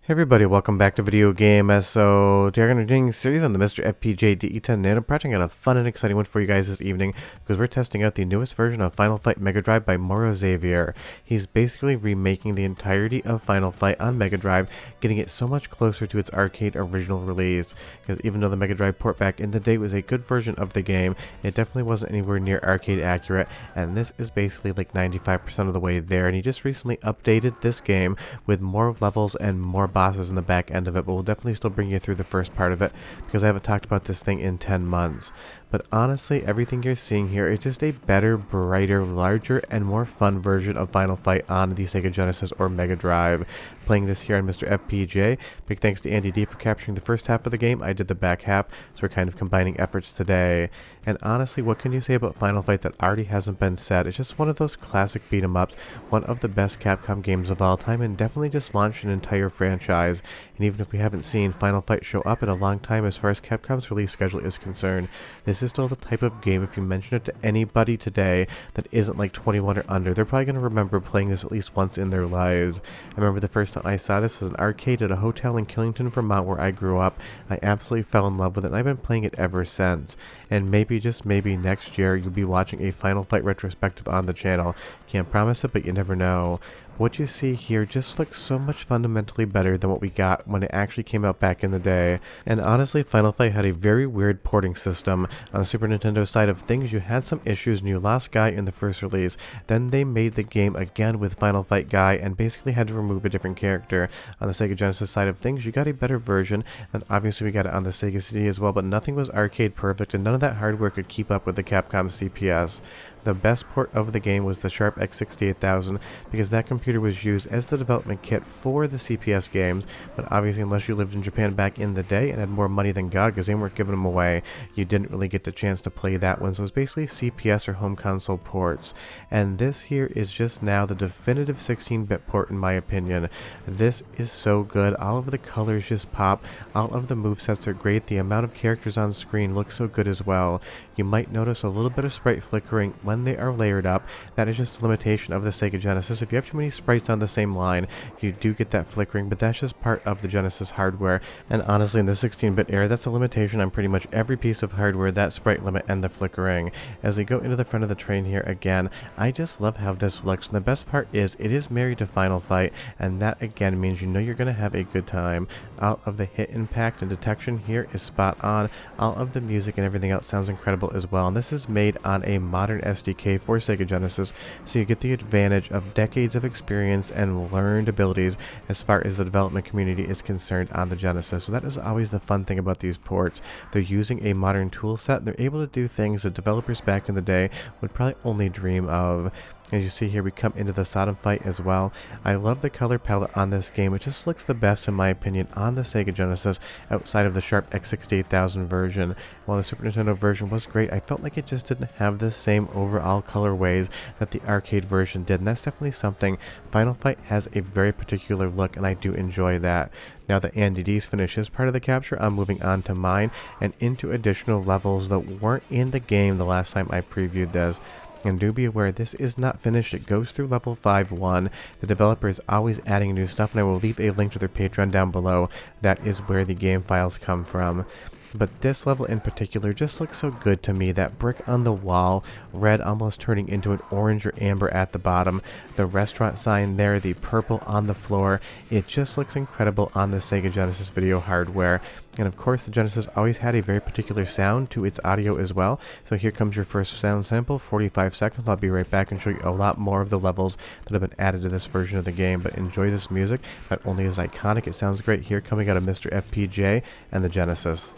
Hey everybody, welcome back to Video Game SO. Today we're going to be doing a series on the MiSTer FPGA DE10 Nano project. I got a fun and exciting one for you guys this evening because we're testing out the newest version of Final Fight Mega Drive by Mauro Xavier. He's basically remaking the entirety of Final Fight on Mega Drive, getting it so much closer to its arcade original release. Because even though the Mega Drive port back in the day was a good version of the game, it definitely wasn't anywhere near arcade accurate, and this is basically like 95% of the way there. And he just recently updated this game with more levels and more bosses in the back end of it, but we'll definitely still bring you through the first part of it because I haven't talked about this thing in 10 months. But honestly, everything you're seeing here is just a better, brighter, larger, and more fun version of Final Fight on the Sega Genesis or Mega Drive. Playing this here on MiSTer FPGA. Big thanks to Andy D for capturing the first half of the game. I did the back half, so we're kind of combining efforts today. And honestly, what can you say about Final Fight that already hasn't been said? It's just one of those classic beat-em-ups, one of the best Capcom games of all time, and definitely just launched an entire franchise. And even if we haven't seen Final Fight show up in a long time as far as Capcom's release schedule is concerned, this is still the type of game, if you mention it to anybody today that isn't like 21 or under, they're probably going to remember playing this at least once in their lives. I remember the first time I saw this as an arcade at a hotel in Killington, Vermont, where I grew up. I absolutely fell in love with it, and I've been playing it ever since. And maybe, just maybe, next year you'll be watching a Final Fight retrospective on the channel. Can't promise it, but you never know. What you see here just looks so much fundamentally better than what we got when it actually came out back in the day. And honestly, Final Fight had a very weird porting system. On the Super Nintendo side of things, you had some issues and you lost Guy in the first release. Then they made the game again with Final Fight Guy and basically had to remove a different character. On the Sega Genesis side of things, you got a better version, and obviously we got it on the Sega CD as well, but nothing was arcade perfect and none of that hardware could keep up with the Capcom CPS. The best port of the game was the Sharp X68000 because that computer was used as the development kit for the CPS games, but obviously unless you lived in Japan back in the day and had more money than God because they weren't giving them away, you didn't really get the chance to play that one. So it was basically CPS or home console ports. And this here is just now the definitive 16-bit port in my opinion. This is so good. All of the colors just pop. All of the movesets are great. The amount of characters on screen looks so good as well. You might notice a little bit of sprite flickering when they are layered up. That is just a limitation of the Sega Genesis. If you have too many sprites on the same line, you do get that flickering, but that's just part of the Genesis hardware. And honestly, in the 16-bit era, that's a limitation on pretty much every piece of hardware, that sprite limit and the flickering. As we go into the front of the train here again, I just love how this looks. And the best part is it is married to Final Fight, and that again means you know you're going to have a good time. All of the hit impact and detection here is spot on. All of the music and everything else sounds incredible as well. And this is made on a modern SDK for Sega Genesis, so you get the advantage of decades of experience and learned abilities as far as the development community is concerned on the Genesis. So that is always the fun thing about these ports. They're using a modern tool set and they're able to do things that developers back in the day would probably only dream of. As you see here, we come into the Sodom fight as well. I love the color palette on this game. It just looks the best in my opinion on the Sega Genesis outside of the Sharp X68000 version. While the Super Nintendo version was great, I felt like it just didn't have the same overall colorways that the arcade version did, and that's definitely something. Final Fight has a very particular look, and I do enjoy that. Now that Andy D's finished his part of the capture, I'm moving on to mine and into additional levels that weren't in the game the last time I previewed this. And do be aware, this is not finished. It goes through level 5-1. The developer is always adding new stuff, and I will leave a link to their Patreon down below. That is where the game files come from. But this level in particular just looks so good to me. That brick on the wall, red almost turning into an orange or amber at the bottom, the restaurant sign there, the purple on the floor, it just looks incredible on the Sega Genesis video hardware. And of course the Genesis always had a very particular sound to its audio as well. So here comes your first sound sample, 45 seconds. I'll be right back and show you a lot more of the levels that have been added to this version of the game. But enjoy this music. Not only is it iconic, it sounds great here coming out of MiSTer FPGA and the Genesis.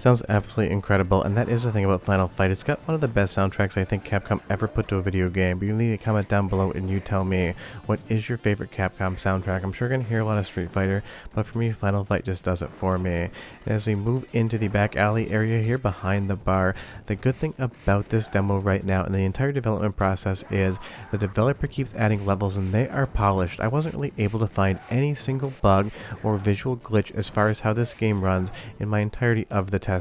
Sounds absolutely incredible, and that is the thing about Final Fight. It's got one of the best soundtracks I think Capcom ever put to a video game. But you leave a comment down below and you tell me, what is your favorite Capcom soundtrack? I'm sure you're going to hear a lot of Street Fighter, but for me, Final Fight just does it for me. And as we move into the back alley area here behind the bar, the good thing about this demo right now and the entire development process is the developer keeps adding levels and they are polished. I wasn't really able to find any single bug or visual glitch as far as how this game runs in my entirety of the testing.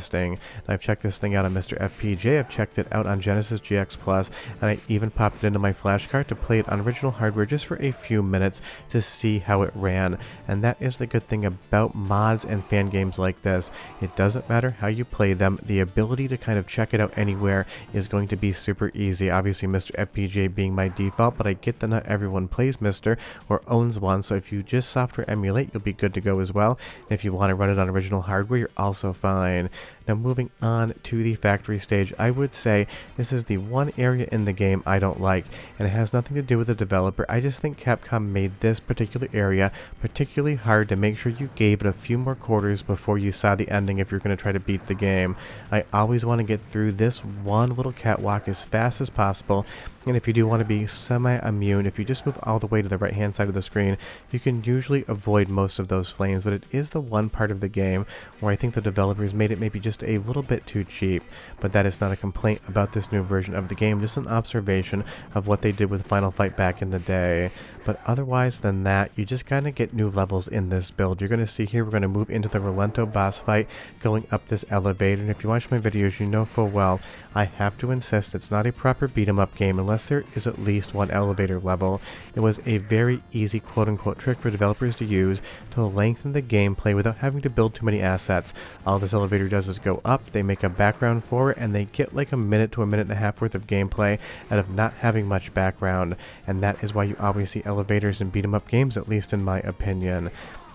I've checked this thing out on MiSTer FPGA, I've checked it out on Genesis GX Plus, and I even popped it into my flash card to play it on original hardware just for a few minutes to see how it ran. And that is the good thing about mods and fan games like this. It doesn't matter how you play them, the ability to kind of check it out anywhere is going to be super easy. Obviously MiSTer FPGA being my default, but I get that not everyone plays MiSTer or owns one, so if you just software emulate, you'll be good to go as well. And if you want to run it on original hardware, you're also fine. Now moving on to the factory stage, I would say this is the one area in the game I don't like, and it has nothing to do with the developer. I just think Capcom made this particular area particularly hard to make sure you gave it a few more quarters before you saw the ending if you're going to try to beat the game. I always want to get through this one little catwalk as fast as possible, and if you do want to be semi-immune, if you just move all the way to the right hand side of the screen, you can usually avoid most of those flames, but it is the one part of the game where I think the developers made it maybe just a little bit too cheap. But that is not a complaint about this new version of the game, just an observation of what they did with Final Fight back in the day. But otherwise than that, you just kind of get new levels in this build. You're going to see here we're going to move into the Rolento boss fight going up this elevator, and if you watch my videos you know full well I have to insist it's not a proper beat 'em up game unless there is at least one elevator level. It was a very easy quote-unquote trick for developers to use to lengthen the gameplay without having to build too many assets. All this elevator does is go up, they make a background for it, and they get like a minute to a minute and a half worth of gameplay out of not having much background, and that is why you always see elevators in beat 'em up games, at least in my opinion.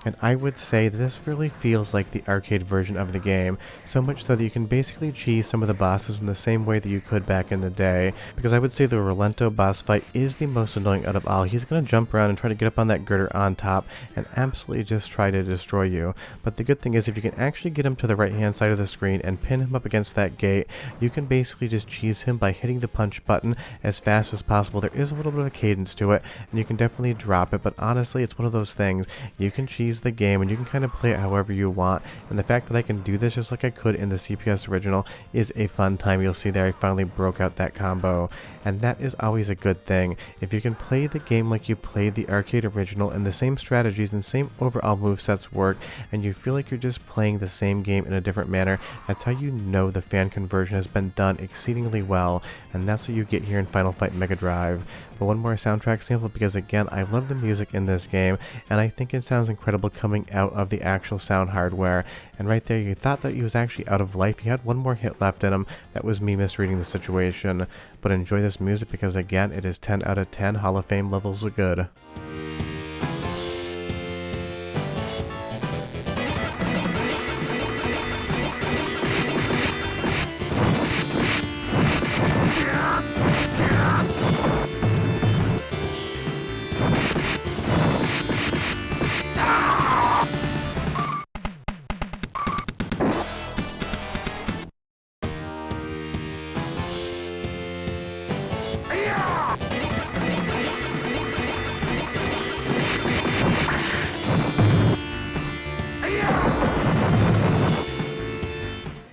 And I would say that this really feels like the arcade version of the game, so much so that you can basically cheese some of the bosses in the same way that you could back in the day, because I would say the Rolento boss fight is the most annoying out of all. He's going to jump around and try to get up on that girder on top and absolutely just try to destroy you. But the good thing is if you can actually get him to the right hand side of the screen and pin him up against that gate, you can basically just cheese him by hitting the punch button as fast as possible. There is a little bit of a cadence to it, and you can definitely drop it, but honestly it's one of those things, you can cheese the game and you can kind of play it however you want, and the fact that I can do this just like I could in the CPS original is a fun time. You'll see there I finally broke out that combo, and that is always a good thing. If you can play the game like you played the arcade original and the same strategies and same overall movesets work, and you feel like you're just playing the same game in a different manner, that's how you know the fan conversion has been done exceedingly well, and that's what you get here in Final Fight Mega Drive. But one more soundtrack sample, because again I love the music in this game and I think it sounds incredible coming out of the actual sound hardware. And right there you thought that he was actually out of life. He had one more hit left in him. That was me misreading the situation. But enjoy this music because again it is 10 out of 10 Hall of Fame levels of good.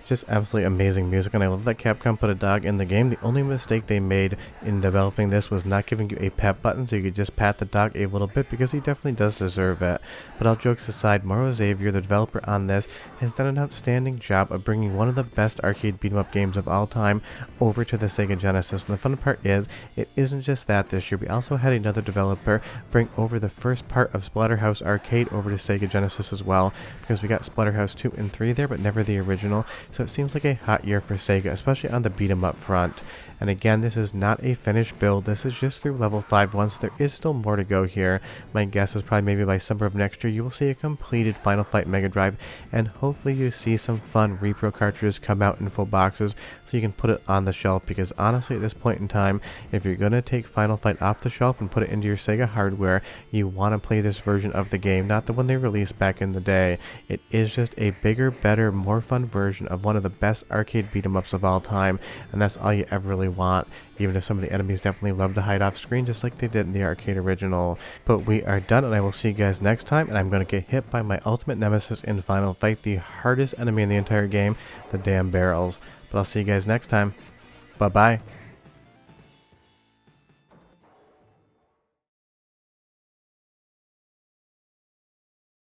Just absolutely amazing music, and I love that Capcom put a dog in the game. The only mistake they made in developing this was not giving you a pet button so you could just pat the dog a little bit, because he definitely does deserve it. But all jokes aside, Mauro Xavier, the developer on this, has done an outstanding job of bringing one of the best arcade beat 'em up games of all time over to the Sega Genesis. And the fun part is, it isn't just that this year. We also had another developer bring over the first part of Splatterhouse Arcade over to Sega Genesis as well, because we got Splatterhouse 2 and 3 there, but never the original. So it seems like a hot year for Sega, especially on the beat 'em up front. And again, this is not a finished build. This is just through level 5-1, so there is still more to go here. My guess is probably maybe by summer of next year, you will see a completed Final Fight Mega Drive, and hopefully you see some fun repro cartridges come out in full boxes so you can put it on the shelf, because honestly at this point in time, if you're going to take Final Fight off the shelf and put it into your Sega hardware, you want to play this version of the game, not the one they released back in the day. It is just a bigger, better, more fun version of one of the best arcade beat-em-ups of all time, and that's all you ever really want, even if some of the enemies definitely love to hide off screen just like they did in the arcade original. But we are done, and I will see you guys next time, and I'm going to get hit by my ultimate nemesis in Final Fight, the hardest enemy in the entire game, the damn barrels. But I'll see you guys next time. Bye-bye.